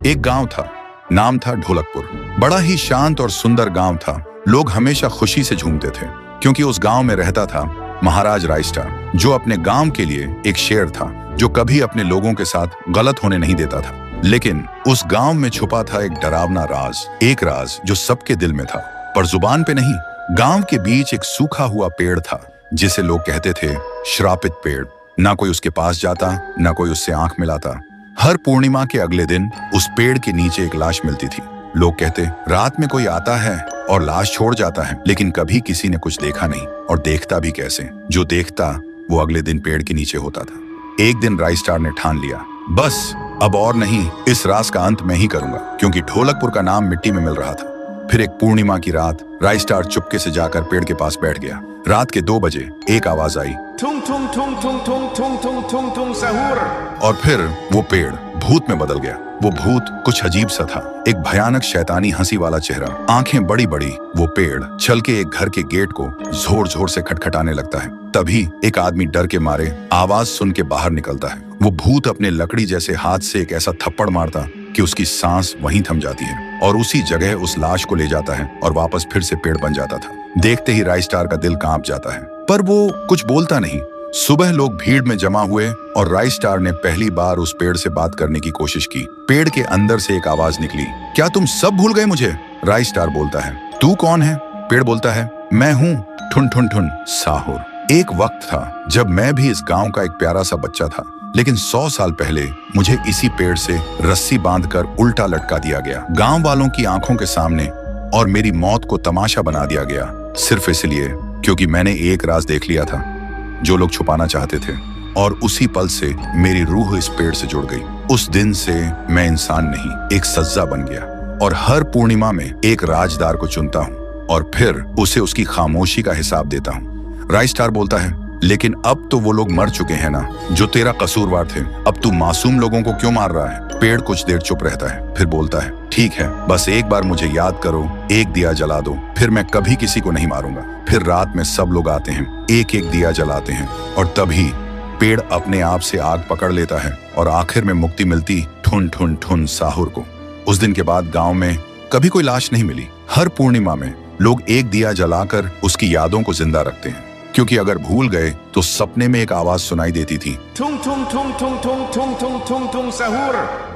एक गांव था, नाम था ढोलकपुर। बड़ा ही शांत और सुंदर गांव था। लोग हमेशा खुशी से झूमते थे क्योंकि उस गांव में रहता था महाराज रायस्टार, जो अपने गांव के लिए एक शेर था जो कभी अपने लोगों के साथ गलत होने नहीं देता था। लेकिन उस गांव में छुपा था एक डरावना राज, एक राज जो सबके दिल में था पर जुबान पे नहीं। गांव के बीच एक सूखा हुआ पेड़ था जिसे लोग कहते थे श्रापित पेड़। ना कोई उसके पास जाता, ना कोई उससे आंख मिलाता। हर पूर्णिमा के अगले दिन उस पेड़ के नीचे एक लाश मिलती थी। लोग कहते रात में कोई आता है और लाश छोड़ जाता है, लेकिन कभी किसी ने कुछ देखा नहीं और देखता भी कैसे। जो देखता वो अगले दिन पेड़ के नीचे होता था। एक दिन रायस्टार ने ठान लिया, बस अब और नहीं, इस राज का अंत मैं ही करूंगा, क्योंकि ढोलकपुर का नाम मिट्टी में मिल रहा था। फिर एक पूर्णिमा की रात रायस्टार चुपके से जाकर पेड़ के पास बैठ गया। रात के 2 बजे एक आवाज आई, थुंग थुंग थुंग थुंग थुंग थुंग थुंग थुंग थुंग सहूर। और फिर वो पेड़ भूत में बदल गया। वो भूत कुछ अजीब सा था, एक भयानक शैतानी हंसी वाला चेहरा, आंखें बड़ी बड़ी। वो पेड़ चल के एक घर के गेट को जोर जोर से खटखटाने लगता है। तभी एक आदमी डर के मारे आवाज सुन के बाहर निकलता है। वो भूत अपने लकड़ी जैसे हाथ से एक ऐसा थप्पड़ मारता कि उसकी सांस वहीं थम जाती है और उसी जगह उस लाश को ले जाता है और वापस फिर से पेड़ बन जाता था। देखते ही रायस्टार का दिल कांप जाता है, पर वो कुछ बोलता नहीं। सुबह लोग भीड़ में जमा हुए और रायस्टार ने पहली बार उस पेड़ से बात करने की कोशिश की। पेड़ के अंदर से एक आवाज निकली, क्या तुम सब भूल गए मुझे? रायस्टार बोलता है, तू कौन है? पेड़ बोलता है, मैं हूँ ठुन ठुन ठुन साहुर। एक वक्त था जब मैं भी इस गांव का एक प्यारा सा बच्चा था, लेकिन 100 साल पहले मुझे इसी पेड़ से रस्सी बांधकर उल्टा लटका दिया गया, गांव वालों की आंखों के सामने, और मेरी मौत को तमाशा बना दिया गया, सिर्फ इसलिए क्योंकि मैंने एक राज देख लिया था जो लोग छुपाना चाहते थे। और उसी पल से मेरी रूह इस पेड़ से जुड़ गई। उस दिन से मैं इंसान नहीं, एक सज्जा बन गया और हर पूर्णिमा में एक राजदार को चुनता हूँ और फिर उसे उसकी खामोशी का हिसाब देता हूँ। रायस्टार बोलता है, लेकिन अब तो वो लोग मर चुके हैं ना जो तेरा कसूरवार थे, अब तू मासूम लोगों को क्यों मार रहा है? पेड़ कुछ देर चुप रहता है, फिर बोलता है, ठीक है, बस एक बार मुझे याद करो, एक दिया जला दो, फिर मैं कभी किसी को नहीं मारूंगा। फिर रात में सब लोग आते हैं, एक एक दिया जलाते हैं और तभी पेड़ अपने आप से आग पकड़ लेता है और आखिर में मुक्ति मिलती ठुन ठुन ठुन साहुर को। उस दिन के बाद गांव में कभी कोई लाश नहीं मिली। हर पूर्णिमा में लोग एक दिया जलाकर उसकी यादों को जिंदा रखते हैं, क्योंकि अगर भूल गए तो सपने में एक आवाज सुनाई देती थी, थुंग थुंग थुंग थुंग थुंग थुंग थुंग थुंग थुंग सहूर।